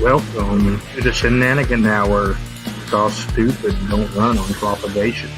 Welcome to the Shenanigan Hour. Because stupid don't run on propagation.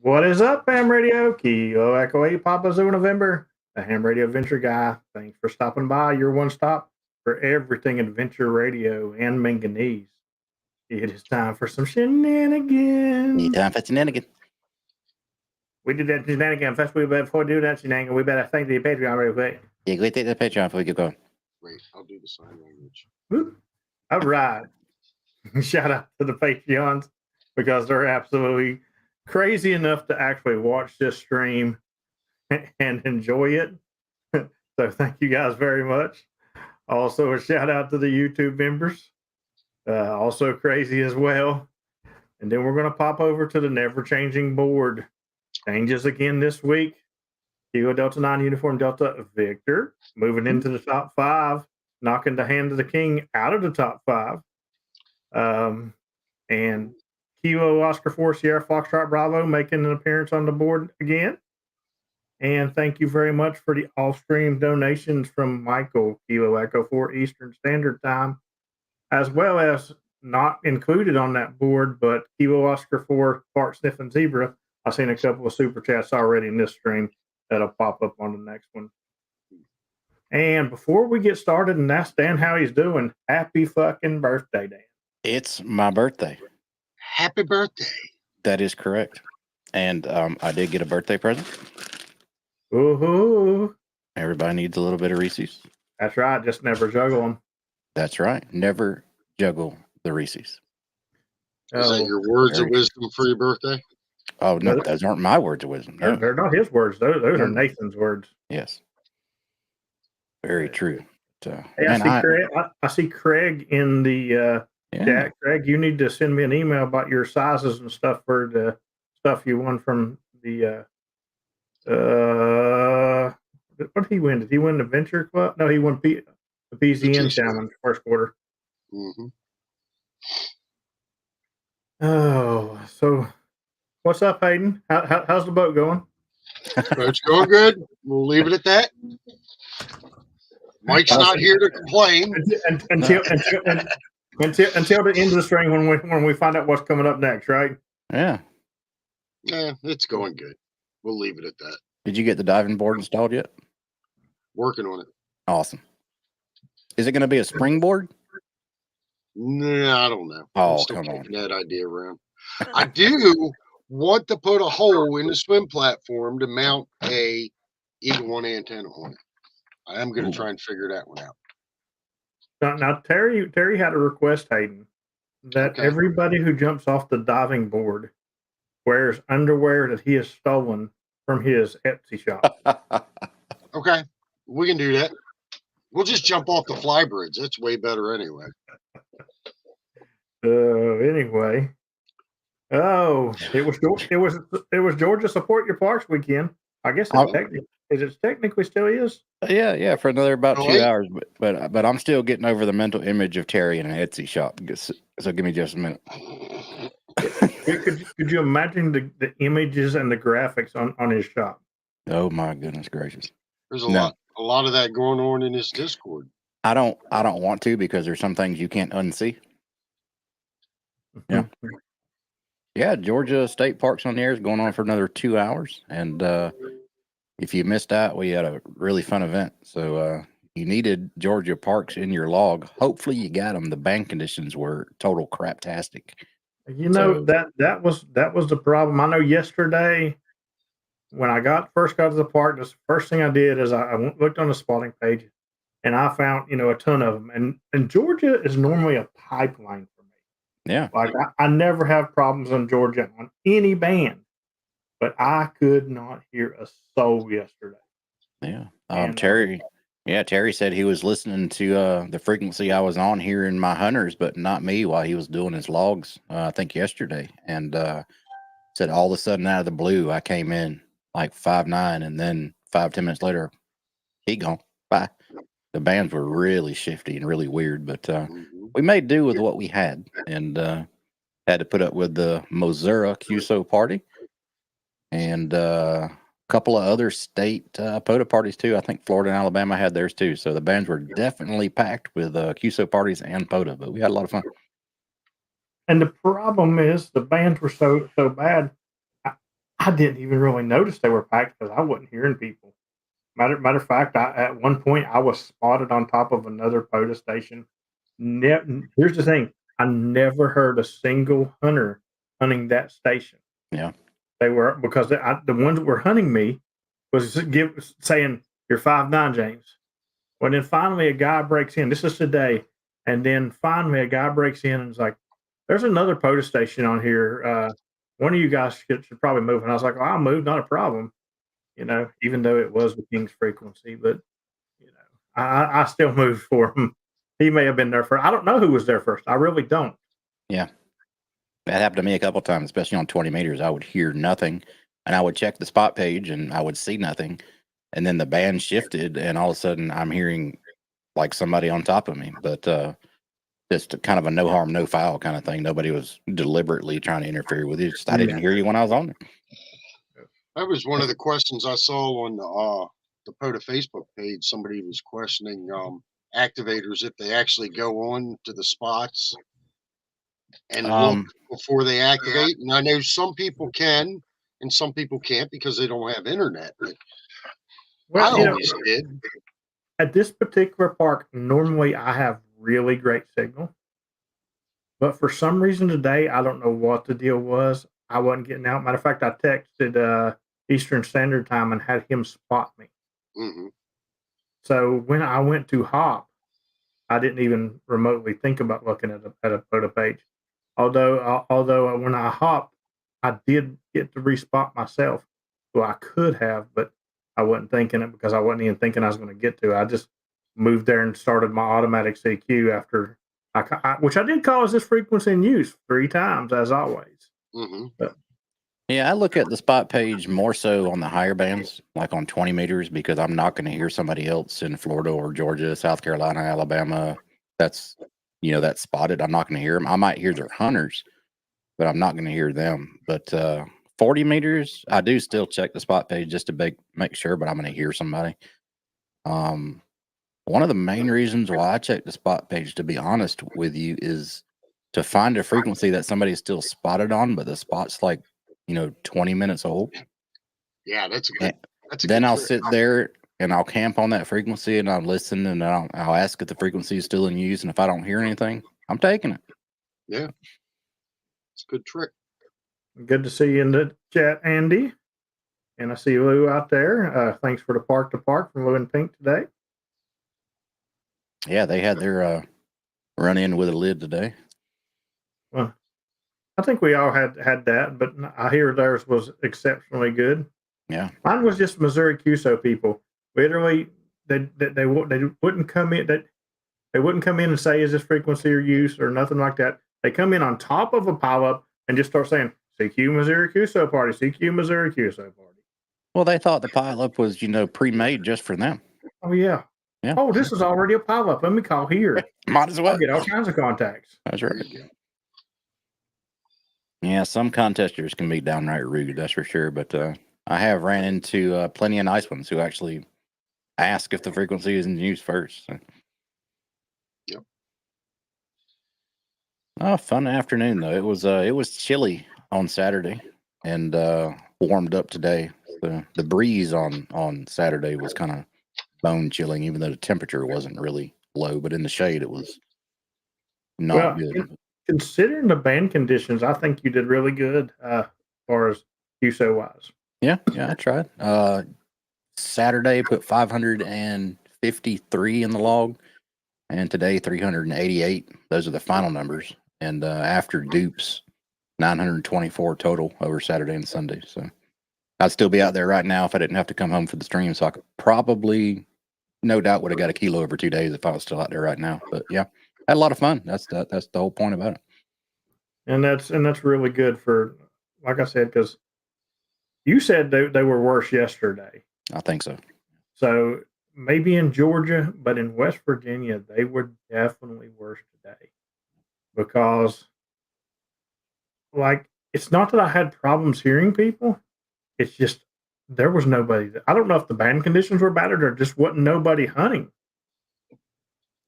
What is up, Ham Radio? Kilo Echo 8, Papa Zoo November, the Ham Radio Adventure Guy. Thanks for stopping by. Your one stop for everything adventure radio and manganese. It is time for some shenanigans. Time for shenanigan. We did that shenanigan first. Before we do that shenanigan, we better thank the Patreon real quick. Yeah, go take the Patreon before we get going. Wait, I'll do the sign language. Whoop. All right. Shout out to the Patreons because they're absolutely crazy enough to actually watch this stream and enjoy it. So thank you guys very much. Also, a shout out to the YouTube members. Also crazy as well. And then we're going to pop over to the never changing board. Changes again this week. Kilo Delta 9 Uniform Delta Victor moving into the top 5, knocking the Hand of the King out of the top 5. And Kilo Oscar 4 Sierra Foxtrot Bravo making an appearance on the board again. And thank you very much for the off-stream donations from Michael, Kilo Echo 4 Eastern Standard Time, as well as not included on that board, but Kilo Oscar 4 Fart Sniffing Zebra. I've seen a couple of super chats already in this stream that'll pop up on the next one. And before we get started and ask Dan how he's doing, happy fucking birthday, Dan. It's my birthday. Happy birthday. That is correct. And I did get a birthday present. Ooh. Everybody needs a little bit of Reese's. That's right. Just never juggle them. That's right. Never juggle the Reese's. Is that your words of wisdom for your birthday? Oh, no, those aren't my words of wisdom. No. They're not his words. Those are Nathan's words. Yes. Very true. So, hey, I see Craig in the chat. Craig, you need to send me an email about your sizes and stuff for the stuff you won from the what did he win? Did he win the Venture Club? No, he won the PZN Challenge first quarter. Mm-hmm. Oh, so what's up, Hayden? How's the boat going? It's going good. We'll leave it at that. Mike's not here to complain until the end of the string when we find out what's coming up next, right? Yeah. Yeah, it's going good. We'll leave it at that. Did you get the diving board installed yet? Working on it. Awesome. Is it going to be a springboard? No, I don't know. Oh, I'm still come kicking on. that idea around. I do want to put a hole in the swim platform to mount a Eagle One antenna on it. I am going to try and figure that one out. Now Terry had a request, Hayden, that everybody who jumps off the diving board wears underwear that he has stolen from his Etsy shop. Okay, we can do that. We'll just jump off the fly bridge. That's way better anyway. Anyway, it was Georgia Support Your Parks weekend. I guess it technically still is. Yeah, for another about Really? 2 hours. But I'm still getting over the mental image of Terry in an Etsy shop. So give me just a minute. Could you imagine the images and the graphics on his shop? Oh my goodness gracious! There's a lot of that going on in his Discord. I don't want to, because there's some things you can't unsee. Yeah. Yeah, Georgia State Parks on the Air is going on for another 2 hours, and if you missed out, we had a really fun event. So you needed Georgia Parks in your log. Hopefully, you got them. The band conditions were total craptastic. You know, that was the problem. I know yesterday when I first got to the park, the first thing I did is I looked on the spotting page, and I found a ton of them. And Georgia is normally a pipeline for me. Yeah, Like I never have problems in Georgia on any band, but I could not hear a soul yesterday. yeah. And, Terry said he was listening to the frequency I was on here in my hunters, but not me, while he was doing his logs. I think yesterday, and said all of a sudden, out of the blue, I came in like 5'9", and then 5-10 minutes later, he gone. Bye. The bands were really shifty and really weird, but we made do with what we had, and had to put up with the Missouri QSO party and a couple of other state POTA parties too. I think Florida and Alabama had theirs too. So the bands were definitely packed with QSO parties and POTA, but we had a lot of fun. And the problem is the bands were so bad. I didn't even really notice they were packed because I wasn't hearing people. Matter of fact, at one point I was spotted on top of another POTA station. Here's the thing: I never heard a single hunter hunting that station. Yeah, they were, because the ones that were hunting me was saying you're 5'9", James. Well, then finally a guy breaks in. This is today, and then finally a guy breaks in and is like, "There's another POTA station on here. One of you guys should probably move." And I was like, "Well, I'll move, not a problem." Even though it was the King's frequency, but I still moved for him. He may have been there first. I don't know who was there first. I really don't. Yeah, that happened to me a couple of times, especially on 20 meters. I would hear nothing, and I would check the spot page, and I would see nothing, and then the band shifted, and all of a sudden I'm hearing like somebody on top of me. But just kind of a no harm, no foul kind of thing. Nobody was deliberately trying to interfere with it. Just, I didn't hear you when I was on there. That was one of the questions I saw on the POTA Facebook page. Somebody was questioning activators, if they actually go on to the spots and look before they activate. And I know some people can and some people can't because they don't have internet. But I always did. At this particular park, normally I have really great signal. But for some reason today, I don't know what the deal was. I wasn't getting out. Matter of fact, I texted Eastern Standard Time and had him spot me. Mm-hmm. So when I went to hop, I didn't even remotely think about looking at a POTA page. Although when I hopped, I did get to respot myself. So I could have, but I wasn't thinking it because I wasn't even thinking I was going to get to it. I just moved there and started my automatic CQ after which I did cause this frequency in use 3 times as always. Mm-hmm. But, yeah, I look at the spot page more so on the higher bands, like on 20 meters, because I'm not going to hear somebody else in Florida or Georgia, South Carolina, Alabama that's spotted. I'm not going to hear them. I might hear their hunters, but I'm not going to hear them. But 40 meters, I do still check the spot page just to make sure, but I'm going to hear somebody. One of the main reasons why I check the spot page, to be honest with you, is to find a frequency that somebody's still spotted on, but the spot's like 20 minutes old. Yeah, that's a good. Then I'll sit there and I'll camp on that frequency and I'll listen and I'll ask if the frequency is still in use. And if I don't hear anything, I'm taking it. Yeah, it's a good trick. Good to see you in the chat, Andy. And I see Lou out there. Thanks for the Park to Park from Lou and Pink today. Yeah, they had their run in with a lid today. Well, I think we all had that, but I hear theirs was exceptionally good. Yeah. Mine was just Missouri QSO people. Literally, they wouldn't come in. They wouldn't come in and say, "Is this frequency or use?" or nothing like that. They come in on top of a pileup and just start saying, "CQ Missouri QSO party, CQ Missouri QSO party." Well, they thought the pileup was, pre-made just for them. Oh yeah. Yeah. Oh, this is already a pileup. Let me call here. Might as well. I'll get all kinds of contacts. That's There right. you go. Yeah, some contesters can be downright rude, that's for sure. But I have ran into plenty of nice ones who actually ask if the frequency is in use first. So. Yep. Oh, fun afternoon though. It was chilly on Saturday and warmed up today. The breeze on Saturday was kind of bone chilling, even though the temperature wasn't really low. But in the shade, it was not Well, good. considering the band conditions, I think you did really good as far as QSO wise. Yeah, I tried. Saturday put 553 in the log, and today 388. Those are the final numbers. And after dupes, 924 total over Saturday and Sunday. So I'd still be out there right now if I didn't have to come home for the stream. So I could probably, no doubt, would have got a kilo over 2 days if I was still out there right now. But yeah, had a lot of fun. That's the whole point about it. And that's really good for, like I said, because you said they were worse yesterday. I think so. So maybe in Georgia, but in West Virginia, they were definitely worse today. Because, like, it's not that I had problems hearing people. It's just there was nobody. I don't know if the band conditions were bad or there just wasn't nobody hunting.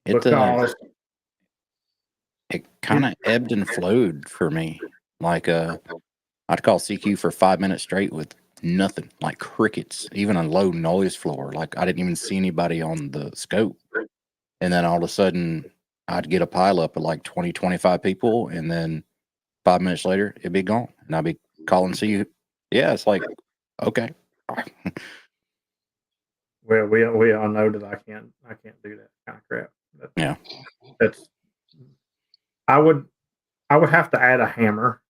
It Because it kind of ebbed and flowed for me. Like I'd call CQ for 5 minutes straight with nothing, like crickets, even a low noise floor. Like I didn't even see anybody on the scope. And then all of a sudden I'd get a pileup of like 20, 25 people. And then 5 minutes later, it'd be gone. And I'd be calling CQ. Yeah, it's like, okay. well, we all know that I can't do that kind of crap. Yeah. That's I would have to add a hammer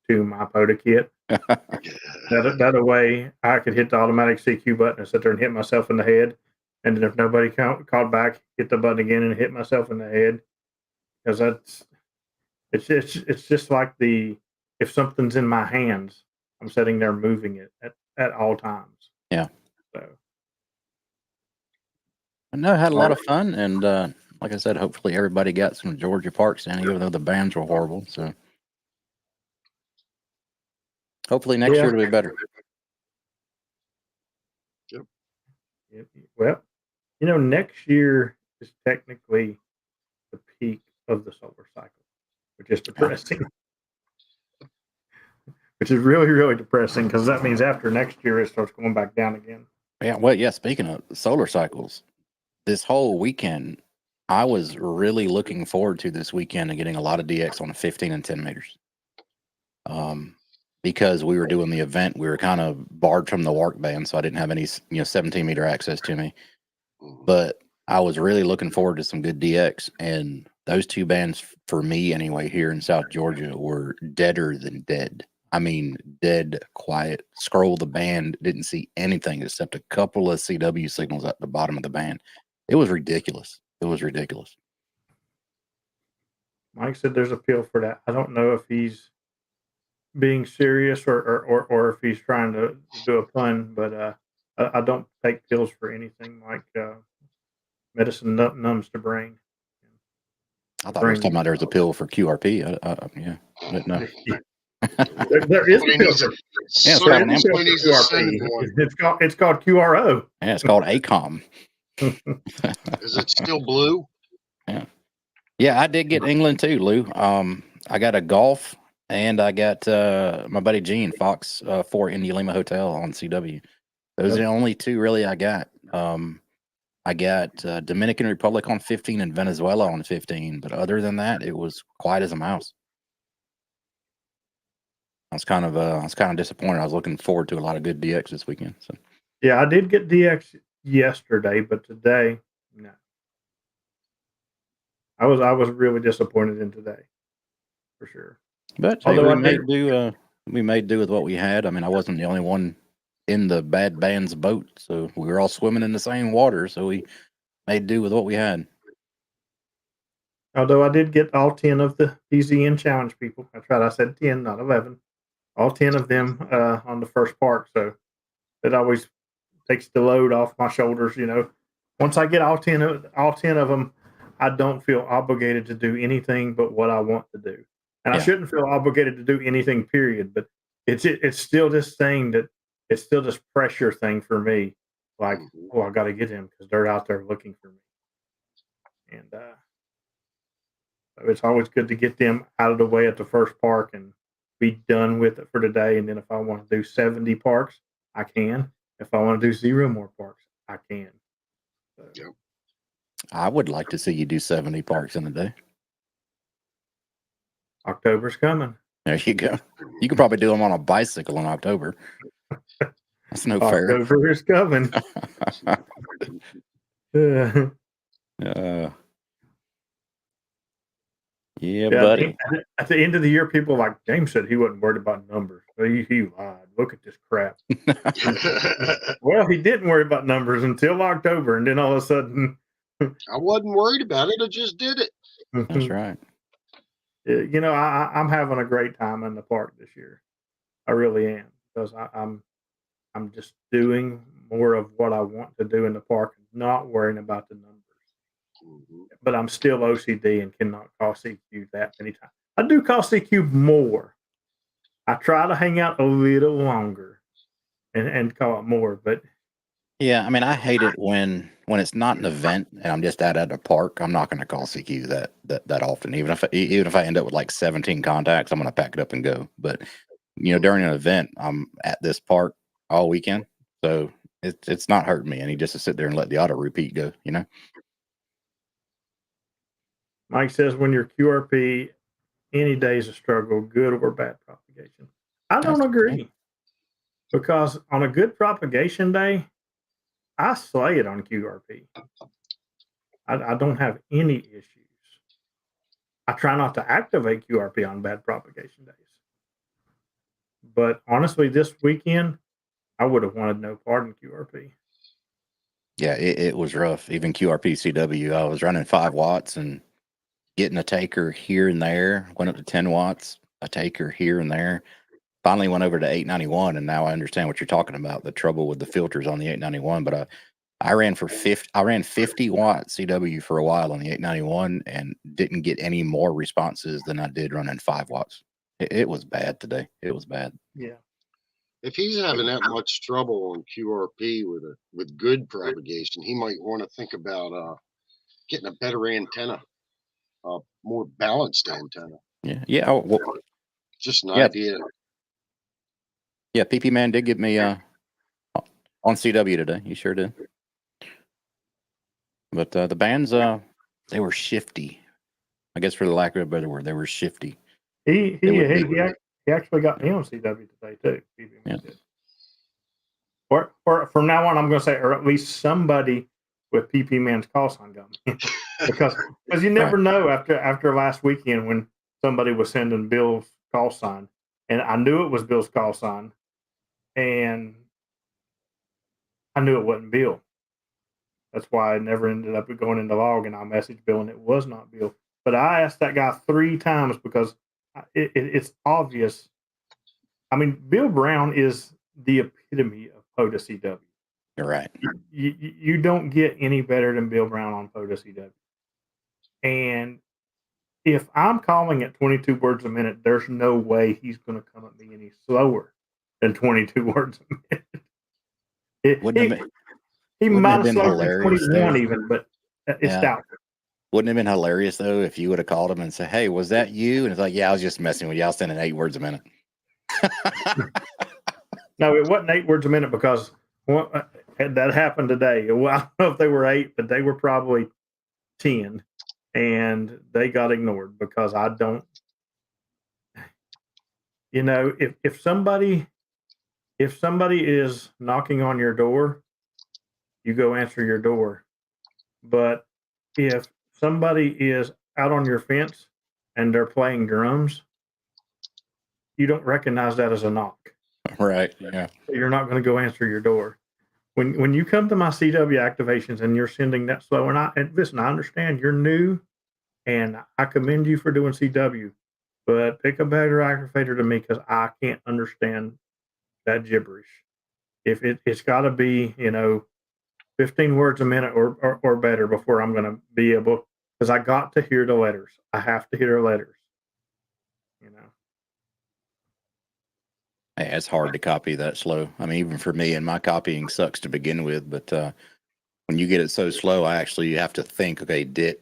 to my POTA kit. That way I could hit the automatic CQ button and sit there and hit myself in the head. And then if nobody called back, hit the button again and hit myself in the head. Because it's just like if something's in my hands, I'm sitting there moving it at all times. Yeah. So I had a lot of fun, and like I said, hopefully everybody got some Georgia Parks in, even though the bands were horrible. So hopefully next year it'll be better. Yep. Well, next year is technically the peak of the solar cycle, which is depressing. Which is really, really depressing because that means after next year it starts going back down again. Yeah. Well, yeah. Speaking of solar cycles, this whole weekend, I was really looking forward to this weekend and getting a lot of DX on 15 and 10 meters. Because we were doing the event, we were kind of barred from the WARC band, so I didn't have any 17 meter access to me. But I was really looking forward to some good DX, and those two bands, for me anyway, here in South Georgia, were deader than dead. I mean, dead quiet. Scroll the band, didn't see anything except a couple of CW signals at the bottom of the band. It was ridiculous. It was ridiculous. Mike said there's a pill for that. I don't know if he's being serious or if he's trying to do a pun, but I don't take pills for anything like medicine numbs the brain. I thought I was talking about there was a pill for QRP. Yeah, I didn't know. There is a pill for QRP. It's called QRO. Yeah, it's called ACOM. Is it still blue? Yeah, I did get England too, Lou. I got a golf, and I got my buddy Gene Fox 4 Indy Lima Hotel on CW. Those are the only two really I got. I got Dominican Republic on 15 and Venezuela on 15, but other than that, it was quiet as a mouse. I was kind of disappointed. I was looking forward to a lot of good DX this weekend. So yeah, I did get DX yesterday, but today, no. I was really disappointed in today, for sure. But hey, we made do with what we had. I mean, I wasn't the only one in the bad band's boat. So we were all swimming in the same water. So we made do with what we had. Although I did get all 10 of the PZN challenge people. That's right. I said 10, not 11. All 10 of them on the first park. So it always takes the load off my shoulders. Once I get all 10 of them, I don't feel obligated to do anything but what I want to do. And I Yeah. shouldn't feel obligated to do anything, period. But it's still this thing that it's still this pressure thing for me. Like, oh, I got to get him because they're out there looking for me. And it's always good to get them out of the way at the first park and be done with it for today. And then if I want to do 70 parks, I can. If I want to do 0 more parks, I can. So, Yep. I would like to see you do 70 parks in a day. October's coming. There you go. You could probably do them on a bicycle in October. That's no fair. October is coming. Yeah, buddy. At the end of the year, people like James said he wasn't worried about numbers. He lied. Look at this crap. Well, he didn't worry about numbers until October, and then all of a sudden, I wasn't worried about it. I just did it. That's right. I'm having a great time in the park this year. I really am, because I'm just doing more of what I want to do in the park, not worrying about the numbers. But I'm still OCD and cannot call CQ that many times. I do call CQ more. I try to hang out a little longer and call it more, but yeah, I mean, I hate it when it's not an event and I'm just at a park. I'm not going to call CQ that often. Even if I end up with like 17 contacts, I'm going to pack it up and go. But during an event, I'm at this park all weekend, so it's not hurting me any just to sit there and let the auto repeat go. Mike says when you're QRP, any day is a struggle, good or bad propagation. I don't agree, because on a good propagation day, I slay it on QRP. I don't have any issues. I try not to activate QRP on bad propagation days. But honestly, this weekend, I would have wanted no part in QRP. Yeah, it was rough. Even QRP CW, I was running 5 watts and getting a taker here and there. Went up to 10 watts, a taker here and there. Finally went over to 891, and now I understand what you're talking about, the trouble with the filters on the 891. But I ran 50 watt CW for a while on the 891 and didn't get any more responses than I did running 5 watts. It was bad today. It was bad. Yeah. If he's having that much trouble on QRP with good propagation, he might want to think about getting a better antenna, a more balanced antenna. Yeah. Oh, well, just an idea. Yeah, PP Man did give me on CW today. He sure did. But the bands, they were shifty. I guess for the lack of a better word, they were shifty. He actually got me on CW today too. Yeah. Or from now on, I'm going to say, or at least somebody with PP Man's call sign got me, because you never know after last weekend when somebody was sending Bill's call sign, and I knew it was Bill's call sign, and I knew it wasn't Bill. That's why I never ended up going into log, and I messaged Bill, and it was not Bill. But I asked that guy 3 times because it's obvious. I mean, Bill Brown is the epitome of POTA CW. You're right. You don't get any better than Bill Brown on POTA CW. And if I'm calling at 22 words a minute, there's no way he's going to come at me any slower than 22 words a minute. He might have slowed to 21 even, but it's doubtful. Wouldn't it have been hilarious, though, if you would have called him and said, "Hey, was that you?" And it's like, "Yeah, I was just messing with you. I was sending 8 words a minute." No, it wasn't 8 words a minute, because that happened today. Well, I don't know if they were 8, but they were probably 10, and they got ignored because I don't. If somebody is knocking on your door, you go answer your door. But if somebody is out on your fence and they're playing drums, you don't recognize that as a knock. Right. Yeah. You're not going to go answer your door. When you come to my CW activations and you're sending that slow, and listen, I understand you're new, and I commend you for doing CW, but pick a better activator to me because I can't understand that gibberish. If it's got to be 15 words a minute or better before I'm going to be able, because I got to hear the letters. I have to hear the letters. Hey, it's hard to copy that slow. I mean, even for me, and my copying sucks to begin with. But when you get it so slow, I actually have to think. Okay, dit,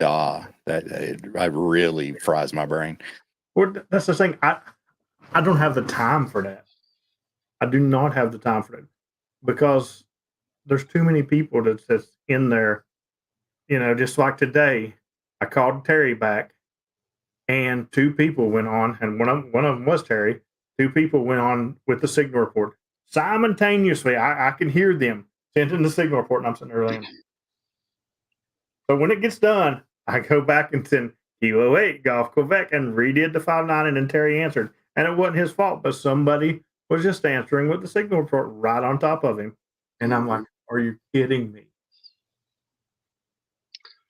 da. That really fries my brain. Well, that's the thing. I don't have the time for that. I do not have the time for that because there's too many people that's in there. Just like today, I called Terry back, and two people went on, and one of them was Terry. Two people went on with the signal report simultaneously. I can hear them sending the signal report, and I'm sitting there laying. So when it gets done, I go back and send Kilo 8 Golf Quebec and redid the 5-9, and then Terry answered. And it wasn't his fault, but somebody was just answering with the signal report right on top of him. And I'm like, are you kidding me?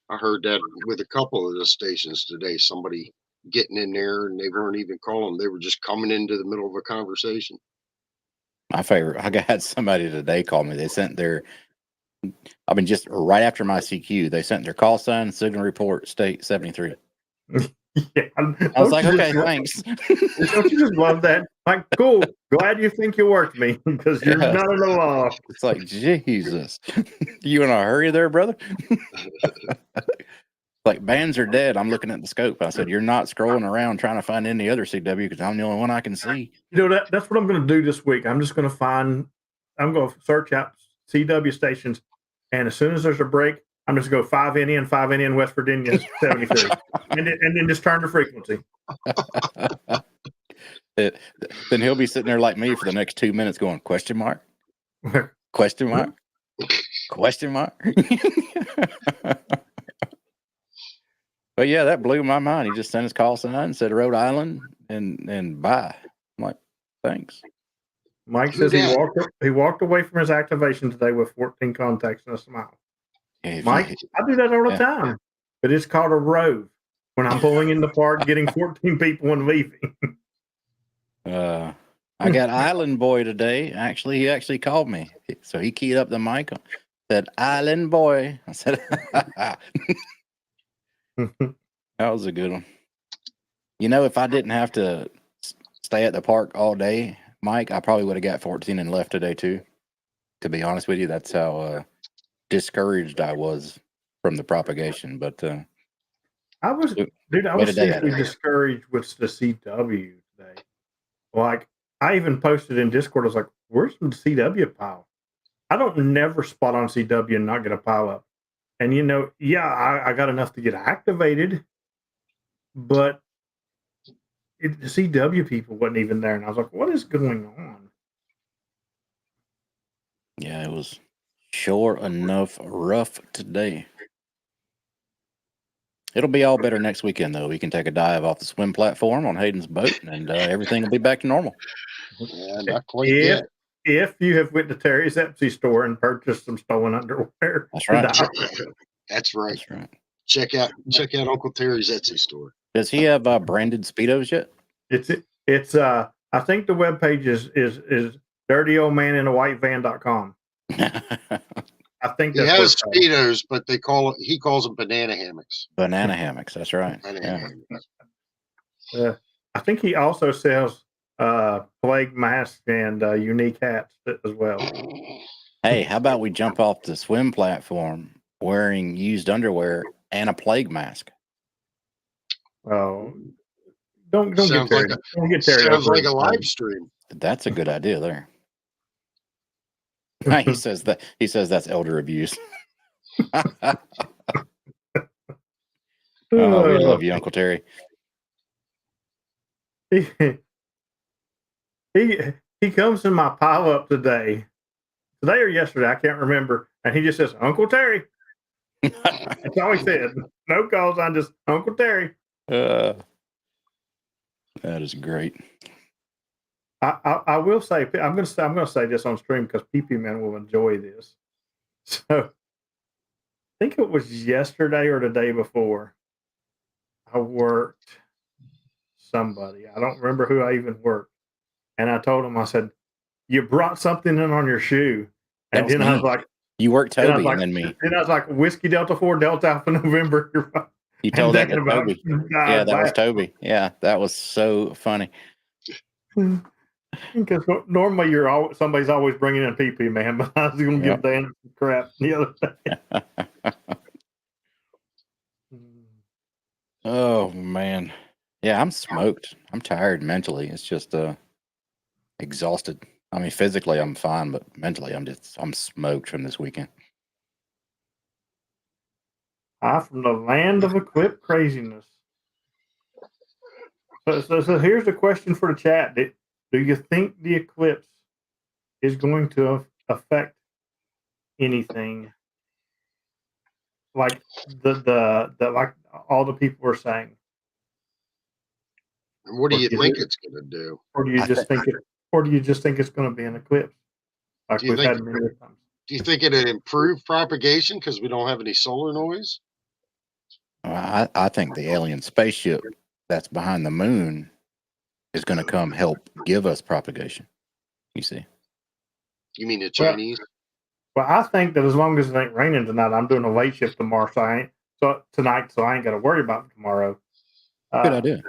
I heard that with a couple of the stations today, somebody getting in there and they weren't even calling. They were just coming into the middle of a conversation. My favorite, I had somebody today call me. They sent their, I mean, just right after my CQ, they sent their call sign, signal report, state 73. Yeah, I was like, okay, thanks. Don't you just love that? Like, cool. Glad you think you worked me because you're not in the law. It's like, Jesus. You in a hurry there, brother? Like, bands are dead. I'm looking at the scope. I said, you're not scrolling around trying to find any other CW because I'm the only one I can see. That's what I'm going to do this week. I'm just going to search out CW stations. And as soon as there's a break, I'm just going to go 5 in West Virginia, 73. and then just turn the frequency. Then he'll be sitting there like me for the next 2 minutes going, question mark? Question mark? Question mark? But yeah, that blew my mind. He just sent his call sign and said Rhode Island and bye. I'm like, thanks. Mike says he walked away from his activation today with 14 contacts and a smile. Mike, I do that all the time, but it's called a rove. When I'm pulling in the park, getting 14 people and leaving. I got Island Boy today. Actually, he actually called me. So he keyed up the mic, said, Island Boy. I said, that was a good one. If I didn't have to stay at the park all day, Mike, I probably would have got 14 and left today too. To be honest with you, that's how discouraged I was from the propagation. But I was seriously discouraged with the CW today. Like, I even posted in Discord, I was like, where's the CW pile? I don't never spot on CW and not get a pile up. And I got enough to get activated, but the CW people wasn't even there. And I was like, what is going on? Yeah, it was sure enough rough today. It'll be all better next weekend, though. We can take a dive off the swim platform on Hayden's boat, and everything will be back to normal. Yeah, not quite yet. If you have went to Terry's Etsy store and purchased some stolen underwear. That's right. That's right. That's right. Check out Uncle Terry's Etsy store. Does he have branded Speedos yet? It's I think the webpage is dirtyoldmaninawhitevan.com. I think he has Speedos, but he calls them banana hammocks. Banana hammocks, that's right. I think he also sells plague masks and unique hats as well. Hey, how about we jump off the swim platform wearing used underwear and a plague mask? Oh, don't get Terry. Don't get Terry. Sounds like a live stream. That's a good idea there. He says that's elder abuse. We love you, Uncle Terry. He comes in my pile up today or yesterday, I can't remember, and he just says, Uncle Terry. That's all he said. No calls, I'm just Uncle Terry. That is great. I will say I'm gonna say this on stream because PP Man will enjoy this. So I think it was yesterday or the day before. I worked somebody. I don't remember who I even worked, and I told him I said, "You brought something in on your shoe," That and was then I was me. like, You worked then I was Toby like, and then me. then I was like, Whiskey Delta 4 Delta Alpha November. You And told that to thinking about Toby. Yeah, God, that was Toby. Yeah, that was so funny. because normally somebody's always bringing in PP Man, but I was going to give Dan some crap the other day. Oh man, yeah, I'm smoked. I'm tired mentally. It's just exhausted. I mean, physically I'm fine, but mentally I'm smoked from this weekend. From the land of eclipse craziness. So here's the question for the chat: do you think the eclipse is going to affect anything? Like the like all the people are saying. And what do you think it's going to do? Or do you just think it? Or do you just think it's going to be an eclipse, like Do you we've think? had many times? Do you think it'd improve propagation because we don't have any solar noise? I think the alien spaceship that's behind the moon is going to come help give us propagation. You see? You mean the Chinese? Well, I think that as long as it ain't raining tonight, I'm doing a late shift tomorrow, so I ain't got to worry about tomorrow. Good idea.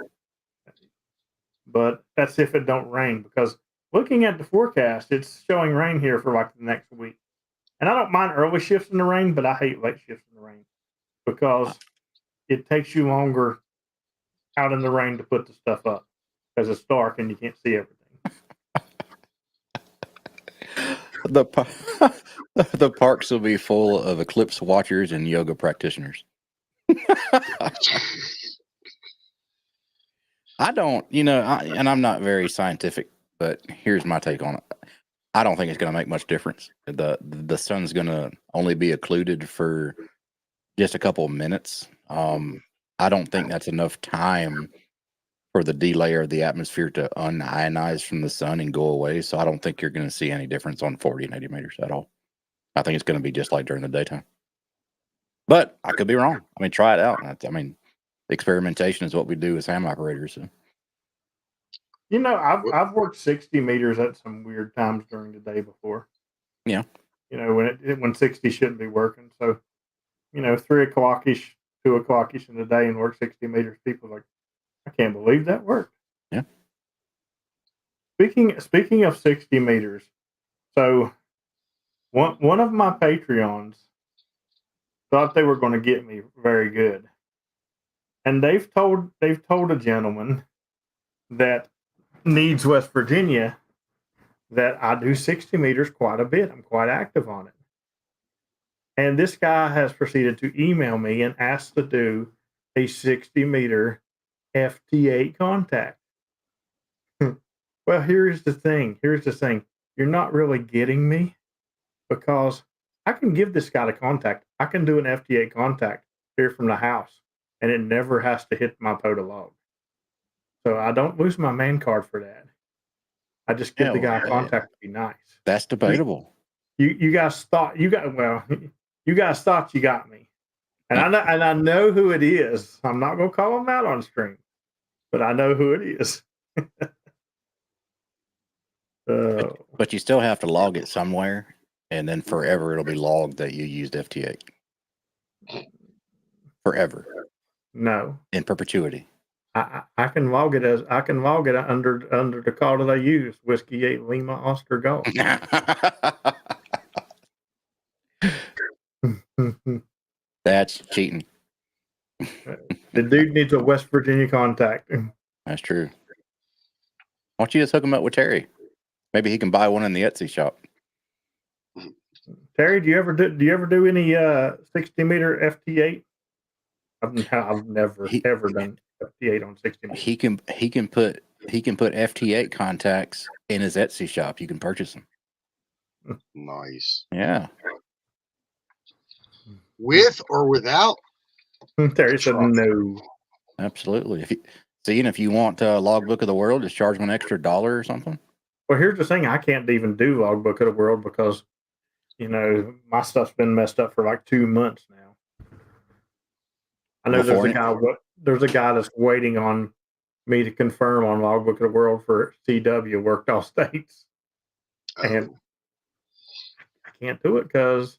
But that's if it don't rain, because looking at the forecast, it's showing rain here for like the next week. And I don't mind early shifts in the rain, but I hate late shifts in the rain because it takes you longer out in the rain to put the stuff up because it's dark and you can't see everything. The parks will be full of eclipse watchers and yoga practitioners. I don't, and I'm not very scientific, but here's my take on it. I don't think it's going to make much difference. The sun's going to only be occluded for just a couple of minutes. I don't think that's enough time for the delayer of the atmosphere to unionize from the sun and go away. So I don't think you're going to see any difference on 40 and 80 meters at all. I think it's going to be just like during the daytime. But I could be wrong. I mean, try it out. I mean, experimentation is what we do as ham operators. So. I've worked 60 meters at some weird times during the day before. Yeah. When 60 shouldn't be working. So, 3 o'clock-ish, 2 o'clock-ish in the day and work 60 meters. People are like, I can't believe that worked. Yeah. Speaking of 60 meters, so one of my Patreons thought they were going to get me very good. And they've told a gentleman that needs West Virginia that I do 60 meters quite a bit. I'm quite active on it. And this guy has proceeded to email me and ask to do a 60 meter FT8 contact. Well, here's the thing. You're not really getting me because I can give this guy the contact. I can do an FT8 contact here from the house and it never has to hit my POTA log. So I don't lose my man card for that. I just give the guy a contact to be nice. That's debatable. You guys thought you got me. And I know who it is. I'm not gonna call him out on stream, but I know who it is. But you still have to log it somewhere, and then forever it'll be logged that you used FT8. Forever. No. In perpetuity. I can log it under the call that I use, Whiskey 8 Lima Oscar Golf. That's cheating. The dude needs a West Virginia contact. That's true. Why don't you just hook him up with Terry? Maybe he can buy one in the Etsy shop. Terry, do you ever do any 60 meter FT8? I've never ever done FT8 on 60 meters. He can put FT8 contacts in his Etsy shop. You can purchase them. Nice. Yeah. With or without? Terry said no. Absolutely. If you want Logbook of the World, just charge $1 extra or something. Well, here's the thing: I can't even do Logbook of the World because my stuff's been messed up for like 2 months now. I know Before there's a guy that's waiting on me to confirm on Logbook of the World for CW worked all states, and Oh, I can't do it because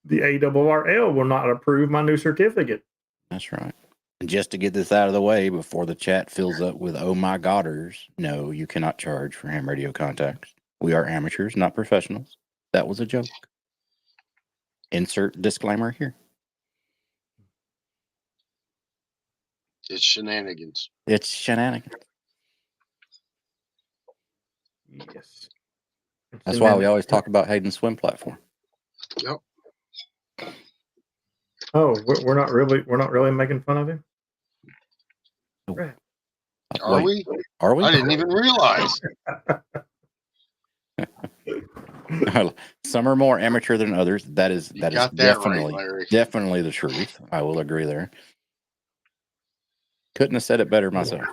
the ARRL will not approve my new certificate. That's right. And just to get this out of the way before the chat fills up with "oh my godders," no, you cannot charge for ham radio contacts. We are amateurs, not professionals. That was a joke. Insert disclaimer here. it's shenanigans. It's shenanigans. Yes. That's why we always talk about Hayden's swim platform. Yep. Oh, we're not really making fun of him. Right. Are we? Are we? I didn't even realize. Some are more amateur than others. That is Got that definitely right, Larry. definitely the truth. I will agree there. Couldn't have said it better myself.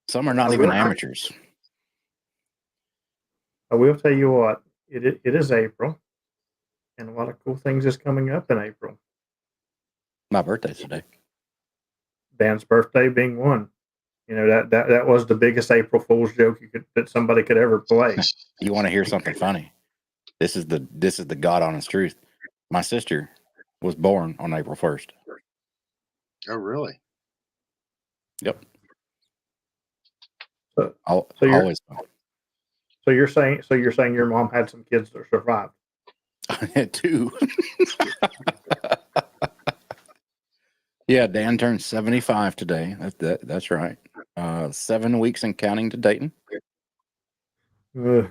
Some are not even amateurs. I will tell you what, it is April, and a lot of cool things is coming up in April. My birthday's today. Dan's birthday being one. That was the biggest April Fool's joke that somebody could ever play. You want to hear something funny? This is the God honest truth. My sister was born on April 1st. Oh, really? Yep. So Always. So you're saying your mom had some kids that survived? I had two. Yeah, Dan turned 75 today. That's right. 7 weeks and counting to Dayton. That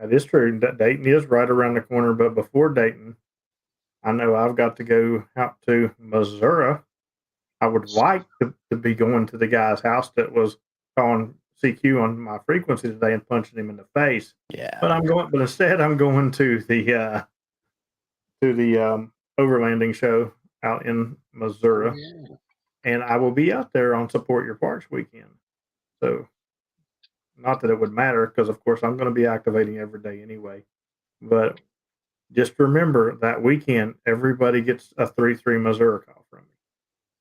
is true. Dayton is right around the corner, but before Dayton, I know I've got to go out to Missouri. I would like to be going to the guy's house that was calling CQ on my frequency today and punching him in the face. Yeah. But instead I'm going to the overlanding show out in Missouri. Oh, yeah. And I will be out there on Support Your Parks weekend. So not that it would matter, because of course I'm going to be activating every day anyway. But just remember that weekend, everybody gets a 3-3 Missouri call from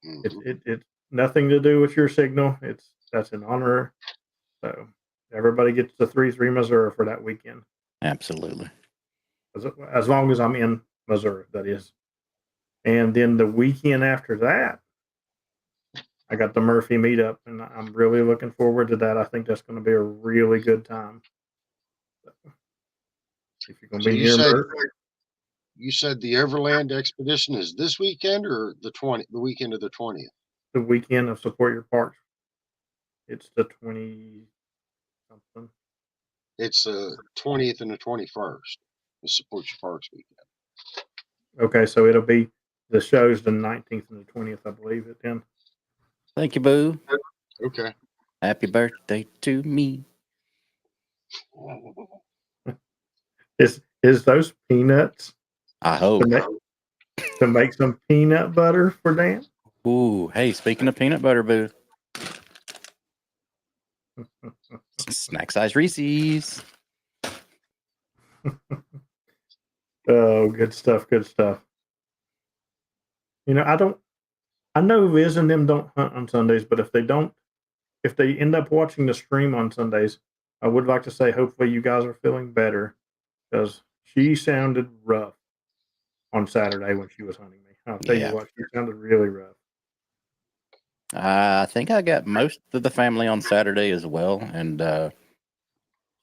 me. It's nothing to do with your signal. That's an honor. So everybody gets the 3-3 Missouri for that weekend. Absolutely. As long as I'm in Missouri, that is. And then the weekend after that, I got the Murphy meetup, and I'm really looking forward to that. I think that's going to be a really good time. So, if you're going to be near Murphy, you said the Overland expedition is this weekend or the weekend of the 20th? the weekend of Support Your Parks. It's the 20 something. It's the 20th and the 21st. The Support Your Parks weekend. Okay, so it'll be the show's the 19th and the 20th, I believe it then. Thank you, Boo. Okay. Happy birthday to me. Is those peanuts? I hope. To make some peanut butter for Dan? Ooh, hey, speaking of peanut butter, Boo. Snack size Reese's. Oh, good stuff, good stuff. I know Viz and them don't hunt on Sundays, but if they end up watching the stream on Sundays, I would like to say hopefully you guys are feeling better, because she sounded rough on Saturday when she was hunting me. I'll tell you what, she sounded really rough. I think I got most of the family on Saturday as well, and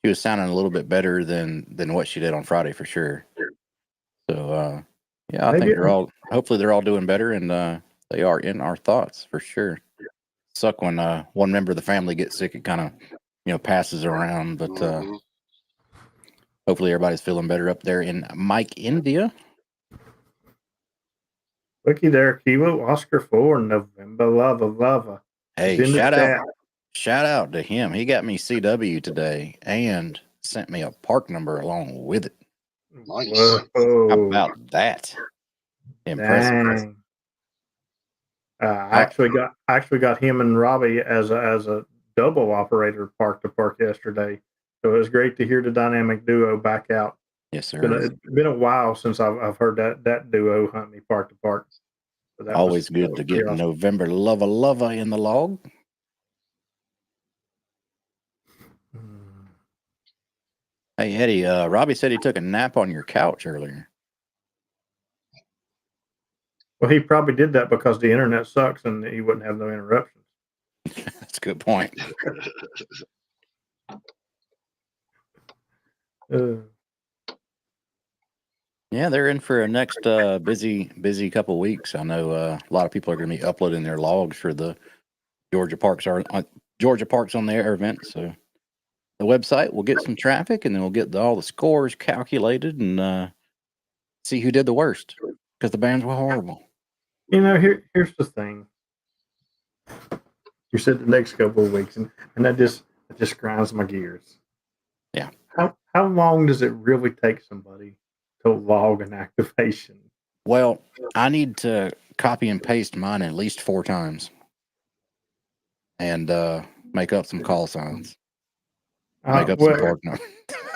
she was sounding a little bit better than what she did on Friday for sure. So yeah, I think hopefully they're all doing better, and they are in our thoughts for sure. Suck when one member of the family gets sick, it kind of passes around, but hopefully everybody's feeling better up there in Mike, India. Looky there, Kilo Oscar 4, November Lava. Hey, shout out to him. He got me CW today and sent me a park number along with it. Nice. Whoa. How about that? Impressive. Dang. I actually got him and Robbie as a double operator park to park yesterday. So it was great to hear the dynamic duo back out. Yes, sir. It's been a while since I've heard that duo hunt me park to park. So Always good to get awesome. November Lover in the log. Hey, Eddie, Robbie said he took a nap on your couch earlier. Well, he probably did that because the internet sucks and he wouldn't have no interruptions. That's a good point. Yeah, they're in for a next busy couple weeks. I know a lot of people are going to be uploading their logs for the Georgia Parks on the Air event. So the website will get some traffic, and then we'll get all the scores calculated and see who did the worst because the bands were horrible. You know, here's the thing. You said the next couple of weeks, and that just grinds my gears. Yeah. How long does it really take somebody to log an activation? Well, I need to copy and paste mine at least 4 times and make up some call signs. Make up some park numbers.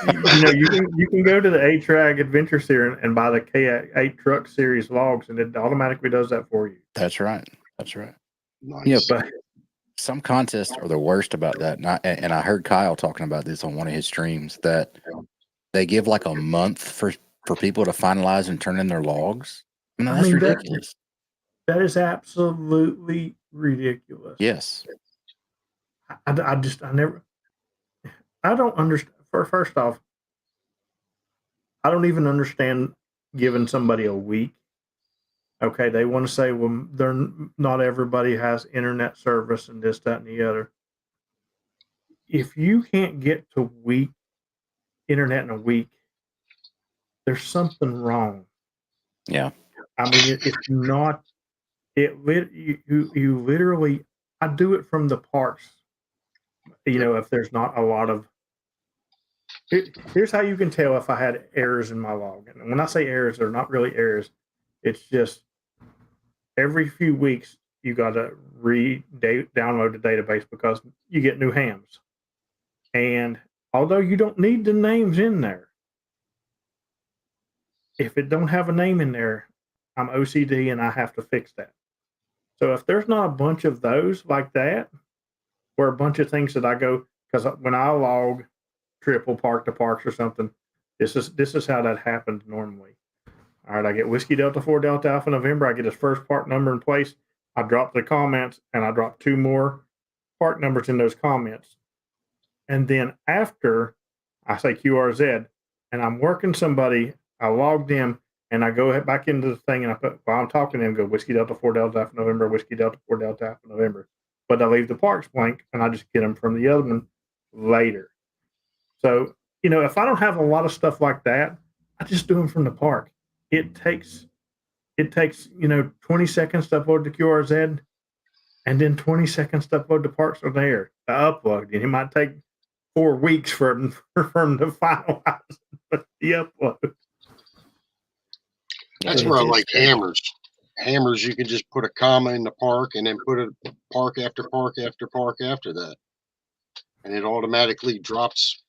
You know, you can go to the A-Trag Adventure Series and buy the K8 Truck Series logs, and it automatically does that for you. That's right. That's right. Nice. Yeah, but some contests are the worst about that. And I heard Kyle talking about this on one of his streams that they give like a month for people to finalize and turn in their logs. I mean, that's ridiculous. That is absolutely ridiculous. Yes. I don't understand. First off, I don't even understand giving somebody a week. Okay, they want to say, well, not everybody has internet service and this, that, and the other. If you can't get to internet in a week, there's something wrong. Yeah. I mean, it's not. You literally. I do it from the parks. You know, if there's not a lot of. Here's how you can tell if I had errors in my log. And when I say errors, they're not really errors. It's just every few weeks you got to download the database because you get new hams. And although you don't need the names in there, if it don't have a name in there, I'm OCD and I have to fix that. So if there's not a bunch of those like that, or a bunch of things that I go, because when I log triple park to parks or something, this is how that happens normally. All right, I get Whiskey Delta 4 Delta Alpha November. I get his first part number in place. I drop the comments, and I drop 2 more part numbers in those comments. And then after I say QRZ, and I'm working somebody, I logged in, and I go back into the thing, and I put, while I'm talking to him, go Whiskey Delta 4 Delta Alpha November, Whiskey Delta 4 Delta Alpha November. But I leave the parks blank, and I just get them from the other one later. So, you know, if I don't have a lot of stuff like that, I just do them from the park. It takes, 20 seconds to upload to QRZ, and then 20 seconds to upload to parks from there to upload. And it might take 4 weeks for them to finalize the upload. That's where I like hammers. Hammers, you can just put a comma in the park and then put a park after park after park after that. And it automatically drops.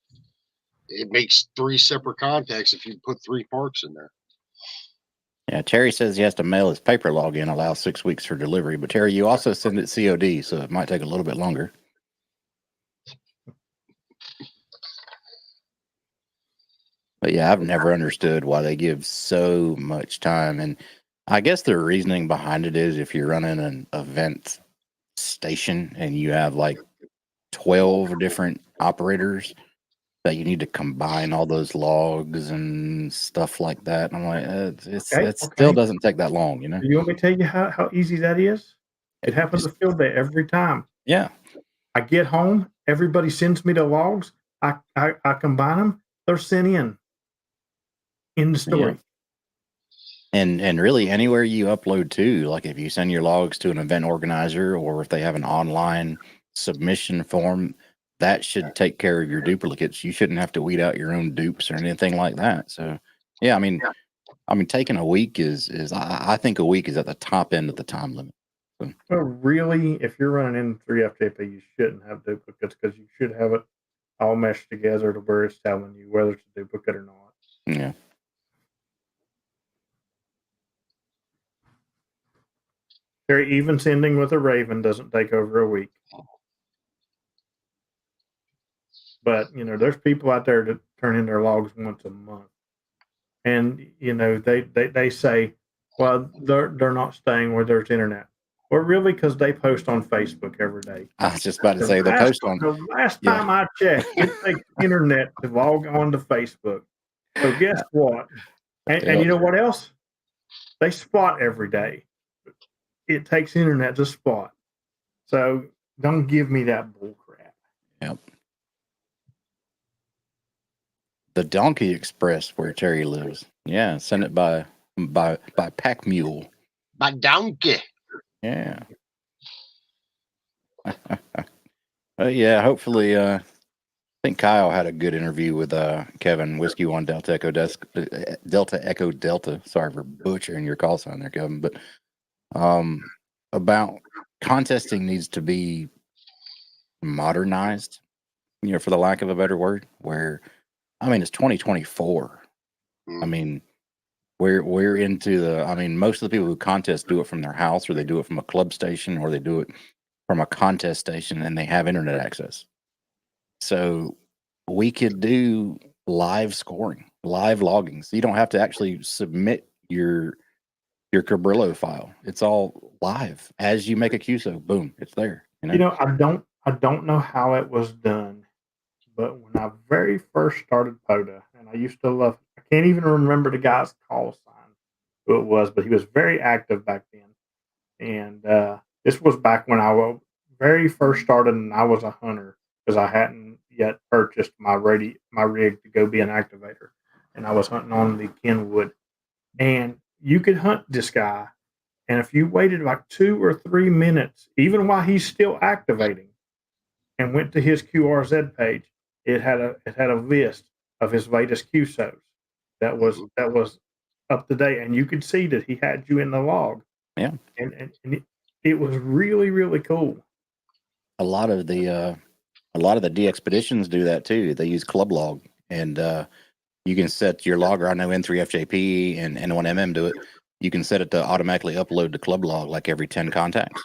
It makes 3 separate contacts if you put 3 parks in there. Yeah, Terry says he has to mail his paper log in, allow 6 weeks for delivery. But Terry, you also send it COD, so it might take a little bit longer. But yeah, I've never understood why they give so much time. And I guess the reasoning behind it is if you're running an event station and you have like 12 different operators, that you need to combine all those logs and stuff like that. And I'm like, it still doesn't take that long, you know? You want me to tell you how easy that is? It happens to field day every time. Yeah. I get home, everybody sends me the logs. I combine them. They're sent in the story. Yeah. And really anywhere you upload to, like if you send your logs to an event organizer or if they have an online submission form, that should take care of your duplicates. You shouldn't have to weed out your own dupes or anything like that. So, yeah, I mean, taking a week is I think a week is at the top end of the time limit. Well, really, if you're running M3 FJP, you shouldn't have duplicates because you should have it all meshed together to where it's telling you whether it's a duplicate or not. Yeah. Even sending with a Raven doesn't take over a week. But there's people out there that turn in their logs once a month, and they say, well, they're not staying where there's internet. Well, really, because they post on Facebook every day. I was just about to say they post on. The last time I checked, it takes internet to log on to Facebook. So guess what? And you know what else? They spot every day. It takes internet to spot. So don't give me that bull crap. Yep. The Donkey Express where Terry lives. Yeah, send it by pack mule. By donkey. Yeah. Yeah, hopefully I think Kyle had a good interview with Kevin, Whiskey 1 Delta Echo Delta Echo Delta. Sorry for butchering your call sign there, Kevin, but about contesting needs to be modernized, for the lack of a better word, where it's 2024. I mean, we're into most of the people who contest do it from their house, or they do it from a club station, or they do it from a contest station, and they have internet access. So we could do live scoring, live logging. So you don't have to actually submit your Cabrillo file. It's all live as you make a QSO. Boom, it's there. I don't know how it was done, but when I very first started POTA, and I used to love, I can't even remember the guy's call sign, who it was, but he was very active back then. And this was back when I very first started, and I was a hunter because I hadn't yet purchased my rig to go be an activator, and I was hunting on the Kenwood. And you could hunt this guy, and if you waited like 2 or 3 minutes, even while he's still activating, and went to his QRZ page, it had a list of his latest QSOs that was up to date, and you could see that he had you in the log. Yeah, and it was really, really cool. A lot of the D expeditions do that too. They use Club Log, and you can set your logger. I know N3FJP and N1MM do it. You can set it to automatically upload to Club Log like every 10 contacts.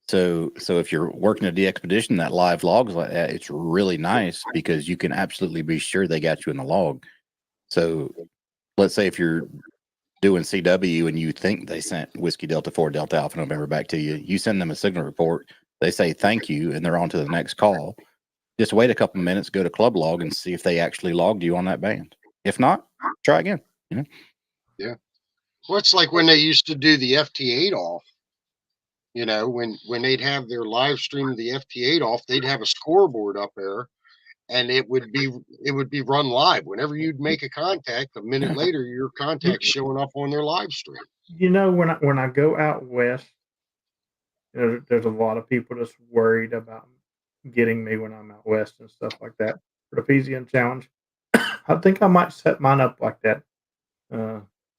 So if you're working a D expedition that live logs like that, it's really nice because you can absolutely be sure they got you in the log. So let's say if you're doing CW and you think they sent Whiskey Delta 4 Delta Alpha November back to you, you send them a signal report. They say thank you, and they're on to the next call. Just wait a couple minutes, go to Club Log, and see if they actually logged you on that band. If not, try again. Yeah. Well, it's like when they used to do the FT8 off. When they'd have their live stream of the FT8 off, they'd have a scoreboard up there, and it would be run live. Whenever you'd make a contact, a minute later, your contact's showing up on their live stream. When I go out west, there's a lot of people that's worried about getting me when I'm out west and stuff like that for the PZN challenge. I think I might set mine up like that.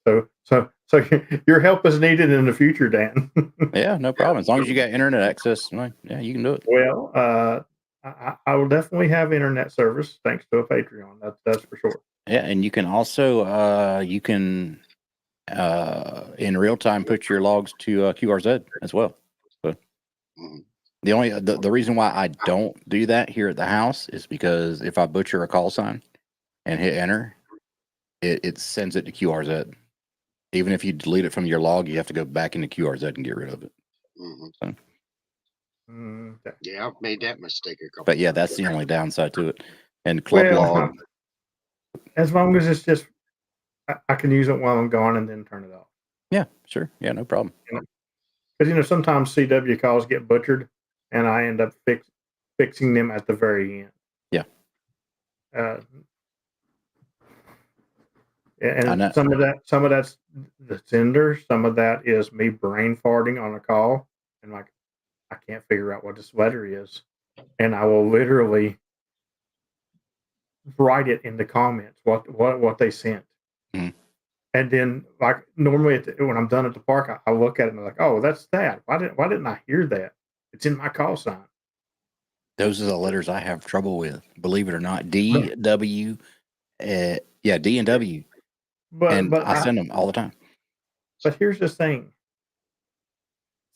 So your help is needed in the future, Dan. Yeah, no problem. As long as you got internet access, yeah, you can do it. Well, I will definitely have internet service thanks to a Patreon. That's for sure. Yeah, and you can also in real time put your logs to QRZ as well. So the reason why I don't do that here at the house is because if I butcher a call sign and hit enter, it sends it to QRZ. Even if you delete it from your log, you have to go back into QRZ and get rid of it. So. Yeah, I've made that mistake a couple. But yeah, that's the only downside to it. And Club Log, as long as it's just, I can use it while I'm gone and then turn it off. Yeah, sure. Yeah, no problem. Because sometimes CW calls get butchered, and I end up fixing them at the very end. Yeah. And some of that's the sender. Some of that is me brain farting on a call, and like I can't figure out what this letter is, and I will literally write it in the comments what they sent. And then, like normally, when I'm done at the park, I look at it and I'm like, "Oh, that's that. Why didn't I hear that? It's in my call sign." Those are the letters I have trouble with. Believe it or not, D, W, yeah, D and W, But and but I I send them all the time. but here's the thing.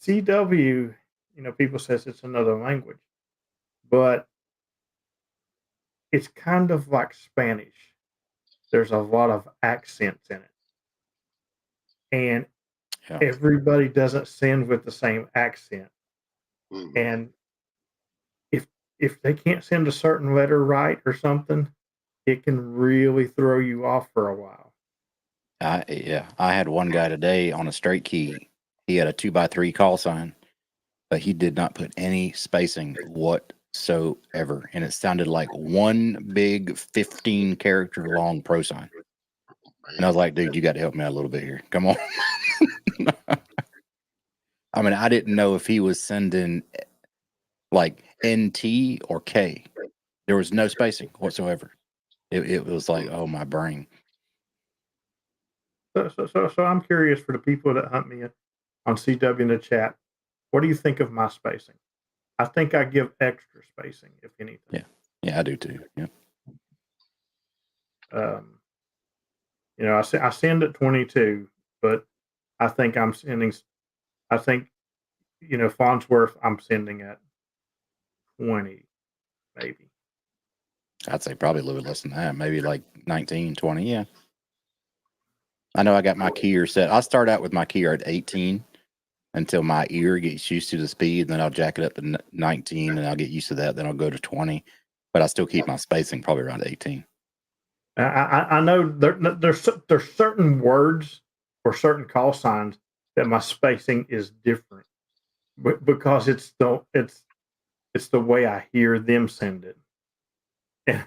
CW, people says it's another language, but it's kind of like Spanish. There's a lot of accents in it, and Yeah, everybody doesn't send with the same accent. Mhm. And if if they can't send a certain letter right or something, it can really throw you off for a while. I had one guy today on a straight key. He had a 2x3 call sign, but he did not put any spacing whatsoever, and it sounded like one big 15 character long pro sign. And I was like, dude, you got to help me out a little bit here. Come on. I mean, I didn't know if he was sending like NT or K. There was no spacing whatsoever. It was like, oh, my brain. So I'm curious for the people that hunt me on CW in the chat. What do you think of my spacing? I think I give extra spacing, if anything. Yeah, I do too. Yeah. Um, I send at 22, but I think I'm sending. I think Farnsworth. I'm sending at 20, maybe. I'd say probably a little bit less than that, maybe like 19, 20. Yeah. I know I got my keyer set. I'll start out with my keyer at 18 until my ear gets used to the speed. Then I'll jack it up to 19 and I'll get used to that. Then I'll go to 20, but I still keep my spacing probably around 18. I know there's certain words or certain call signs that my spacing is different, but because it's the way I hear them send it,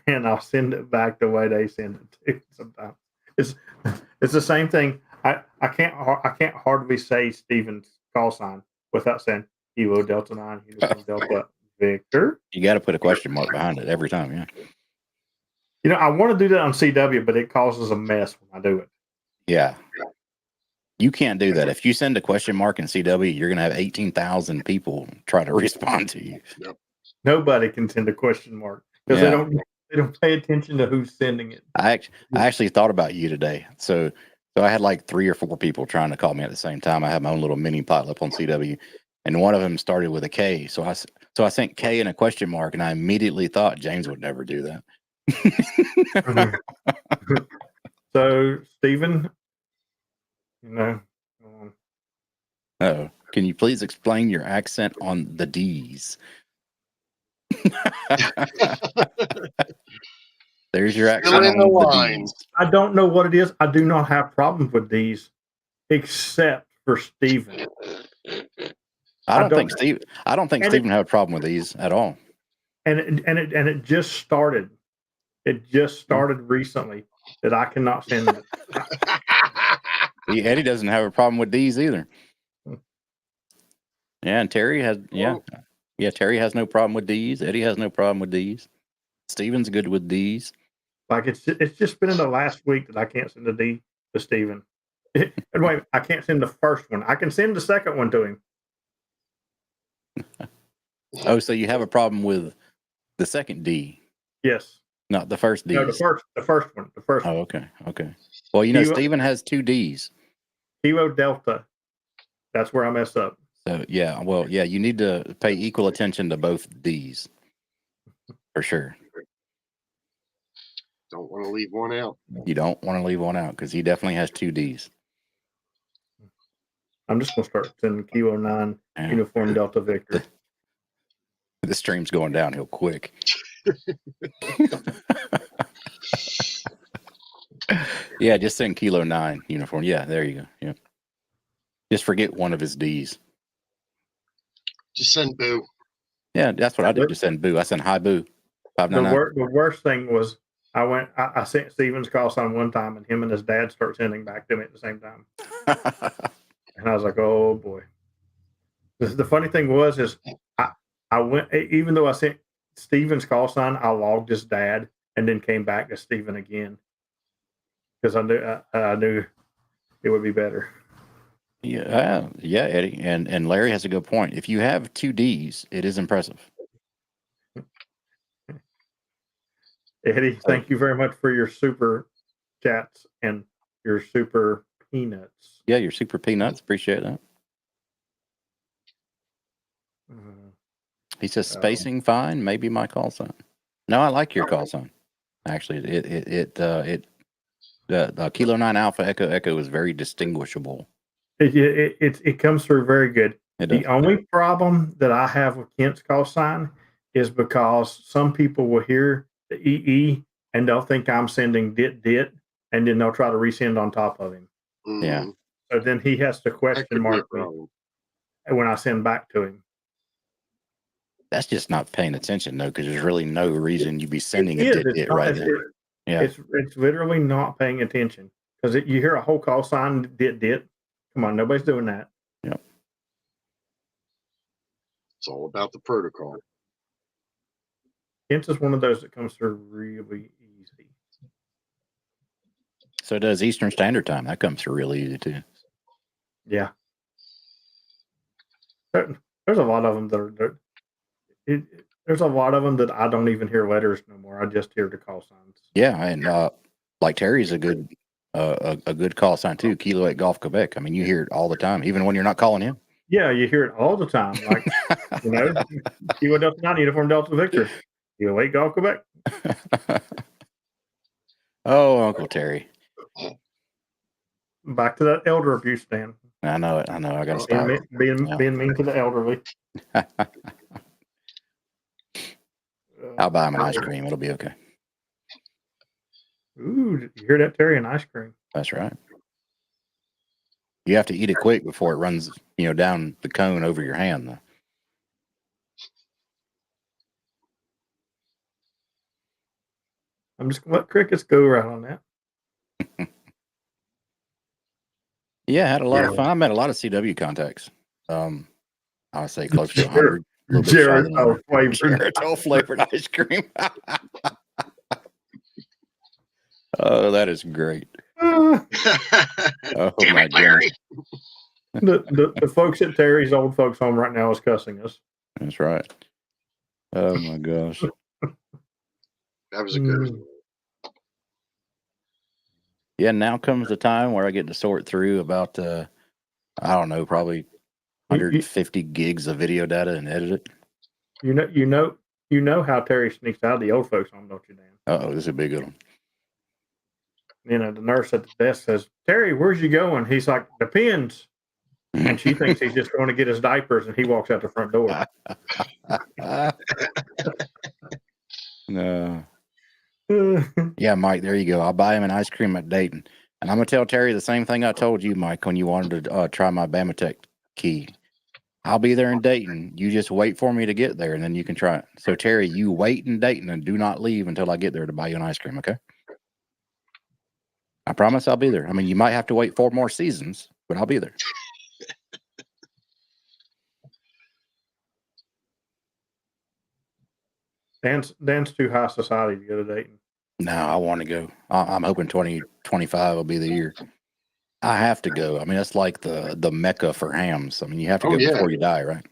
and I'll send it back the way they send it too. Sometimes it's it's the same thing. I can't hardly say Steven's call sign without saying Kilo Delta 9 Uniform Delta Victor. You got to put a question mark behind it every time. Yeah. I want to do that on CW, but it causes a mess when I do it. Yeah. You can't do that. If you send a question mark in CW, you're going to have 18,000 people try to respond to you. Yep. Nobody can send a question mark because they don't pay attention to who's sending it. I actually thought about you today. So I had like 3 or 4 people trying to call me at the same time. I had my own little mini potluck on CW, and one of them started with a K. So I sent K and a question mark, and I immediately thought James would never do that. So, Stephen, Oh, can you please explain your accent on the D's? There's your accent Fill in on the the lines. D's. I don't know what it is. I do not have problems with these, except for Stephen. I don't think Stephen had a problem with these at all. And it just started. It just started recently that I cannot send it. Eddie doesn't have a problem with D's either. Yeah, and Terry has Terry has no problem with D's. Eddie has no problem with D's. Steven's good with D's. Like it's just been in the last week that I can't send a D to Steven. And wait, I can't send the first one. I can send the second one to him. Oh, so you have a problem with the second D? Yes. Not the first D. No, the first one. The first. Oh, okay. Well, Steven has 2 D's. Kilo Delta. That's where I mess up. So you need to pay equal attention to both D's for sure. Don't want to leave one out. You don't want to leave one out because he definitely has 2 D's. I'm just gonna start sending Kilo 9 Uniform Delta Victor. The stream's going downhill quick. Yeah, just send Kilo 9 Uniform. Yeah, there you go. Yeah. Just forget one of his D's. Just send Boo. Yeah, that's what I did. Just send Boo. I sent hi Boo. 599. The worst thing was I sent Steven's call sign one time, and him and his dad start sending back to me at the same time. And I was like, oh boy. The funny thing is I went, even though I sent Steven's call sign, I logged his dad and then came back to Steven again because I knew it would be better. Yeah, Eddie, and Larry has a good point. If you have 2 Ds, it is impressive. Eddie, So, thank you very much for your super chats and your super peanuts. yeah, your super peanuts. Appreciate that. Uh, He says spacing fine, maybe my call sign. No, I like your call sign. Actually, the Kilo 9 Alpha Echo Echo is very distinguishable. it comes through very good. It does. The only problem that I have with Kent's call sign is because some people will hear the EE and they'll think I'm sending dit, and then they'll try to resend on top of him. Yeah. Mhm. So then he has to That question could be a mark me problem. when I send back to him. That's just not paying attention, though, because there's really no reason you'd be sending a It is. dit right there. Yeah. It's literally not paying attention because you hear a whole call sign dit. Come on, nobody's doing that. Yep. It's all about the protocol. Kent's is one of those that comes through really easy. So does Eastern Standard Time. That comes through really easy, too. Yeah. There's a lot of them that are. There's a lot of them that I don't even hear letters no more. I just hear the call signs. Yeah, and like Terry's a good call sign, too. Kilo 8 Golf Quebec. I mean, you hear it all the time, even when you're not calling him. Yeah, you hear it all the time. Like, Kilo Delta 9, Uniform Delta Victor. Kilo 8 Golf Quebec. Oh, Uncle Terry. Back to that elder abuse, Dan. I know it. I got to stop. Being mean to the elderly. I'll buy him an ice cream. It'll be okay. Ooh, you hear that, Terry? An ice cream. That's right. You have to eat it quick before it runs, down the cone over your hand, though. I'm just gonna let crickets go right on that. Yeah, I had a lot of fun. I met a lot of CW contacts. I would say close to 100. Geritol flavored ice cream. Oh, that is great. Oh my goodness. The folks at Terry's old folks home right now is cussing us. That's right. Oh my gosh. That was a good one. Yeah, now comes the time where I get to sort through about I don't know, probably 150 gigs of video data and edit it. You know how Terry sneaks out of the old folks home, don't you, Dan? Oh, this is a big one. The nurse at the desk says, "Terry, where's you going?" He's like, "Depends." And she thinks he's just going to get his diapers, and he walks out the front door. No. Yeah, Mike, there you go. I'll buy him an ice cream at Dayton. And I'm going to tell Terry the same thing I told you, Mike, when you wanted to try my Bamatech key. I'll be there in Dayton. You just wait for me to get there, and then you can try it. So, Terry, you wait in Dayton and do not leave until I get there to buy you an ice cream, okay? I promise I'll be there. I mean, you might have to wait 4 more seasons, but I'll be there. Dan's too high society to go to Dayton. No, I want to go. I'm hoping 2025 will be the year. I have to go. I mean, that's like the mecca for hams. I mean, you have to go before you die, right?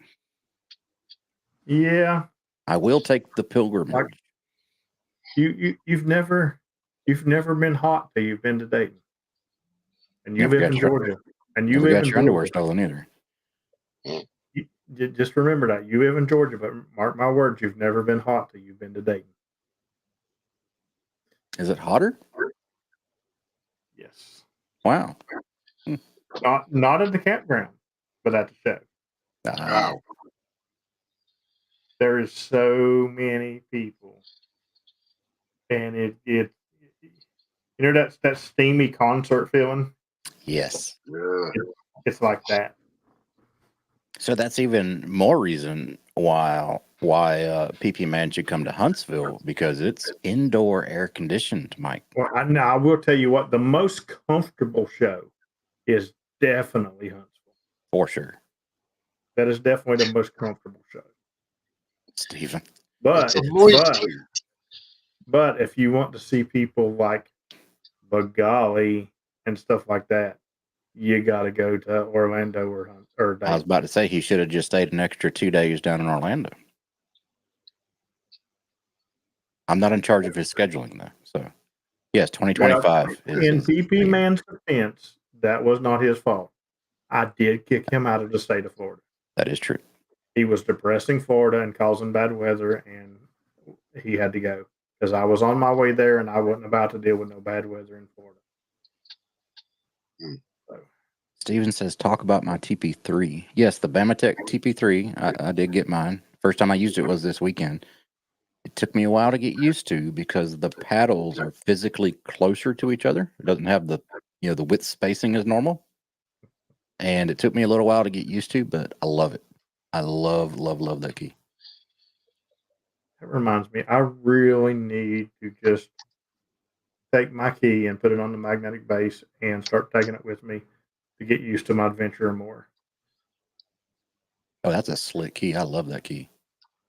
Yeah. I will take the pilgrimage. Like, you've never been hot till you've been to Dayton, and you live in Georgia, and you live in your underwear stolen either. Just remember that you live in Georgia, but mark my words, you've never been hot till you've been to Dayton. Is it hotter? Yes. Wow. Not at the campground, but at the show. Wow. There is so many people, and it that steamy concert feeling. Yes. Yeah. It's like that. So that's even more reason why PP Man should come to Huntsville, because it's indoor air conditioned, Mike. Well, I will tell you what, the most comfortable show is definitely Huntsville. For sure. That is definitely the most comfortable show. Stephen. But if you want to see people like Bagali and stuff like that, you got to go to Orlando or I was Dayton. about to say he should have just stayed an extra 2 days down in Orlando. I'm not in charge of his scheduling though. So yes, 2025 In is PP Man's defense, that was not his fault. I did kick him out of the state of Florida. that is true. He was depressing Florida and causing bad weather, and he had to go because I was on my way there, and I wasn't about to deal with no bad weather in Florida. So, Steven says, talk about my TP3. Yes, the Bamatech TP3. I did get mine. First time I used it was this weekend. It took me a while to get used to because the paddles are physically closer to each other. It doesn't have the the width spacing as normal. And it took me a little while to get used to, but I love it. I love that key. that reminds me, I really need to just take my key and put it on the magnetic base and start taking it with me to get used to my adventure more. Oh, that's a slick key. I love that key.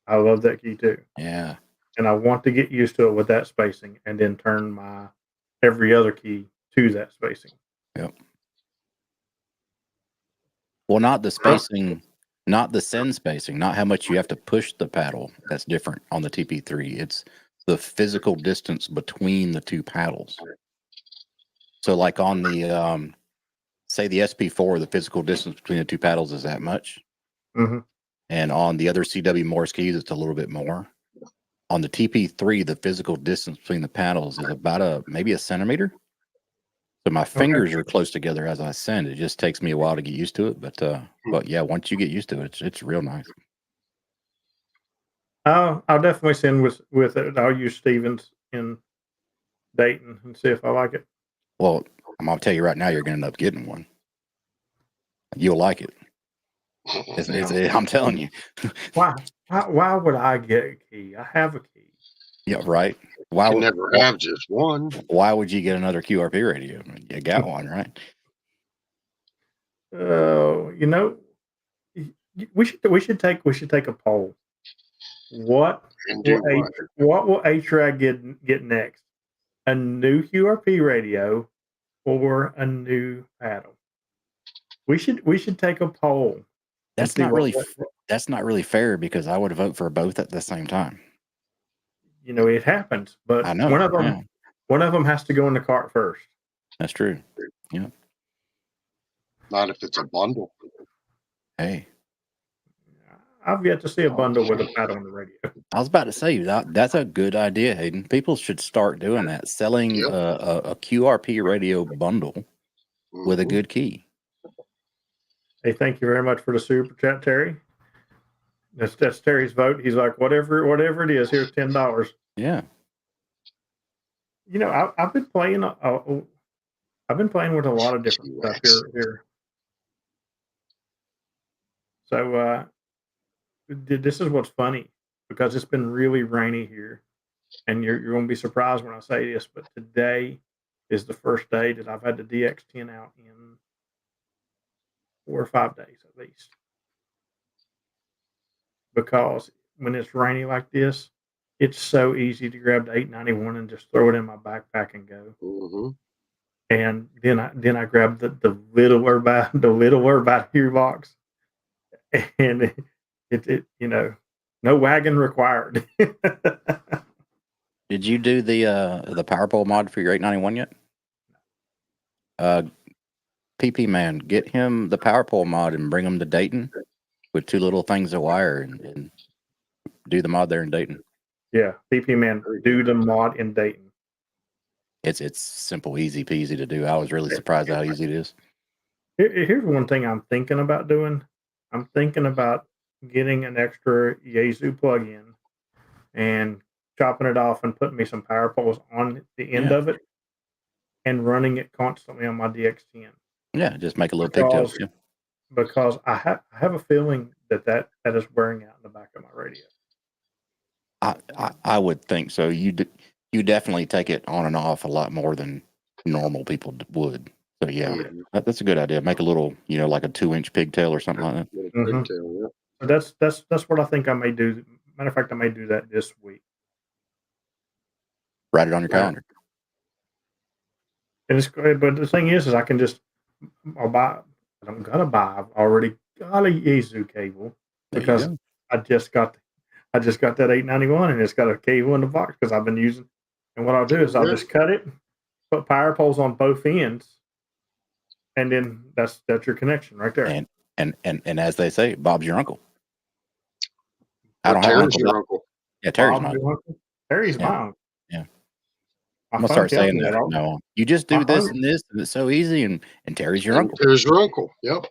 I love that key too. Yeah. And I want to get used to it with that spacing and then turn my every other key to that spacing. Yep. Well, not the spacing, not the send spacing, not how much you have to push the paddle. That's different on the TP3. It's the physical distance between the two paddles. So like on the, say the SP4, the physical distance between the two paddles is that much. Mm-hmm. And on the other CW Morse keys, it's a little bit more. On the TP3, the physical distance between the paddles is about maybe a centimeter. So my fingers are close together as I send. It just takes me a while to get used to it, but yeah, once you get used to it, it's real nice. I'll definitely send with it. I'll use Stevens in Dayton and see if I like it. Well, I'm gonna tell you right now, you're gonna end up getting one. You'll like it. I'm telling you. Why would I get a key? I have a key. Yeah, right. You can never have just one. Why would you get another QRP radio? I mean, you got one, right? We should take a poll. What will HRAG get next? A new QRP radio or a new paddle? We should take a poll. That's not really fair because I would vote for both at the same time. It happens, but I know, one of them has to go in the cart first. That's true. Yeah. Not if it's a bundle. Hey. I've yet to see a bundle with a paddle on the radio. I was about to say that's a good idea, Hayden. People should start doing that, selling a QRP radio bundle with a good key. Hey, thank you very much for the super chat, Terry. That's Terry's vote. He's like, whatever it is, here's $10. Yeah. I've been playing. I've been playing with a lot of different stuff here. So this is what's funny because it's been really rainy here, and you're going to be surprised when I say this, but today is the first day that I've had the DX10 out in 4 or 5 days at least. Because when it's rainy like this, it's so easy to grab the 891 and just throw it in my backpack and go. Mm-hmm. And then I grab the littler battery box, and it no wagon required. Did you do the power pole mod for your 891 yet? PP man, get him the power pole mod and bring him to Dayton with 2 little things of wire and do the mod there in Dayton. Yeah, PP man, do the mod in Dayton. It's simple, easy peasy to do. I was really surprised how easy it is. Here's one thing I'm thinking about doing. I'm thinking about getting an extra Yaesu plug-in and chopping it off and putting me some power poles on the end of it and running it constantly on my DX10. Yeah, just make a little pigtails. Yeah. Because I have a feeling that is wearing out in the back of my radio. I would think so. You definitely take it on and off a lot more than normal people would. So yeah, that's a good idea. Make a little, like a 2-inch pigtail or something like that. Mm-hmm. Pigtail, yeah. So that's what I think I may do. Matter of fact, I may do that this week. Write it on your calendar. And but the thing is I can just I'll buy. I'm gonna buy. I've already got a Yaesu cable There you because go. I just got that 891 and it's got a cable in the box because I've been using. And what I'll do is I'll Yeah. just cut it, put power poles on both ends, and then that's your connection right there. And as they say, Bob's your uncle. I Or don't have Terry's Uncle your Bob. uncle. Yeah, Terry's Bob, my your uncle. uncle? Terry's Yeah. my uncle. Yeah. My I'm gonna phone start tells saying me that that. from now on. You just My do this phone, and this, and it's so easy. And Terry's your And uncle. Terry's your uncle. Yep.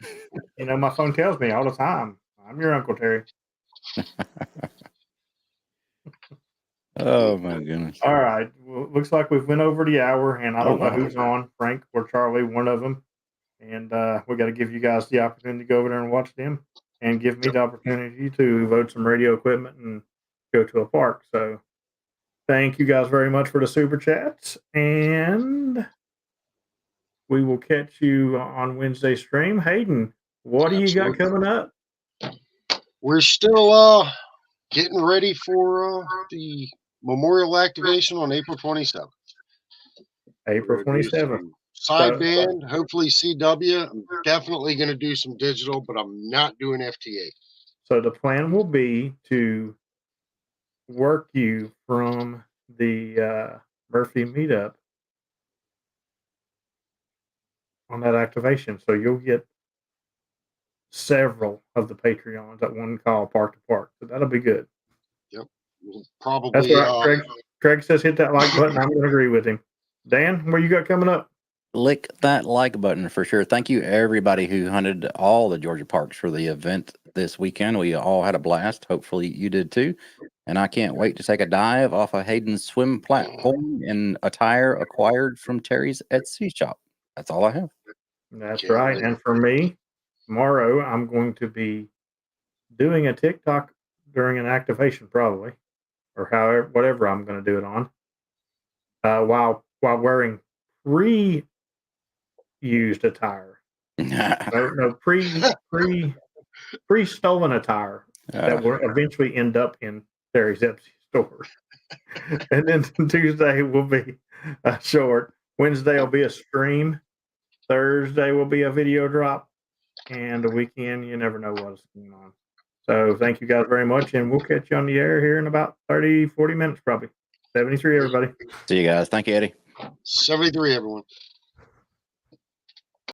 my phone tells me all the time. I'm your Uncle Terry. Oh my goodness. All right. Well, looks like we've went over the hour, and I Oh don't know wow. who's on, Frank or Charlie, one of them. And we got to give you guys the opportunity to go over there and watch them, and give me the opportunity to vote some radio equipment and go to a park. So, thank you guys very much for the super chats, and we will catch you on Wednesday stream. Hayden, what do you got Absolutely. coming up? We're still getting ready for the memorial activation on April 27th. April We're gonna do 27th. some sideband, hopefully CW. I'm definitely going to do some digital, but I'm not doing FTA. So the plan will be to work you from the Murphy meetup on that activation. So you'll get several of the Patreons at one call park to park. So that'll be good. Yep. That's Probably. right. Craig says hit that like button. I'm going to agree with him. Dan, what you got coming up? Lick that like button for sure. Thank you everybody who hunted all the Georgia parks for the event this weekend. We all had a blast. Hopefully you did too. And I can't wait to take a dive off of Hayden's swim platform in attire acquired from Terry's Etsy shop. That's all I have. That's Can't right. wait. And for me, tomorrow I'm going to be doing a TikTok during an activation, probably, or however, whatever I'm going to do it on, while wearing pre-used attire. No, pre-stolen attire that will eventually end up in Terry's Etsy store. And then Tuesday will be a short. Wednesday will be a stream. Thursday will be a video drop. And the weekend, you never know what's going on. So thank you guys very much. And we'll catch you on the air here in about 30, 40 minutes, probably. 73, everybody. See you guys. Thank you, Eddie. 73, everyone.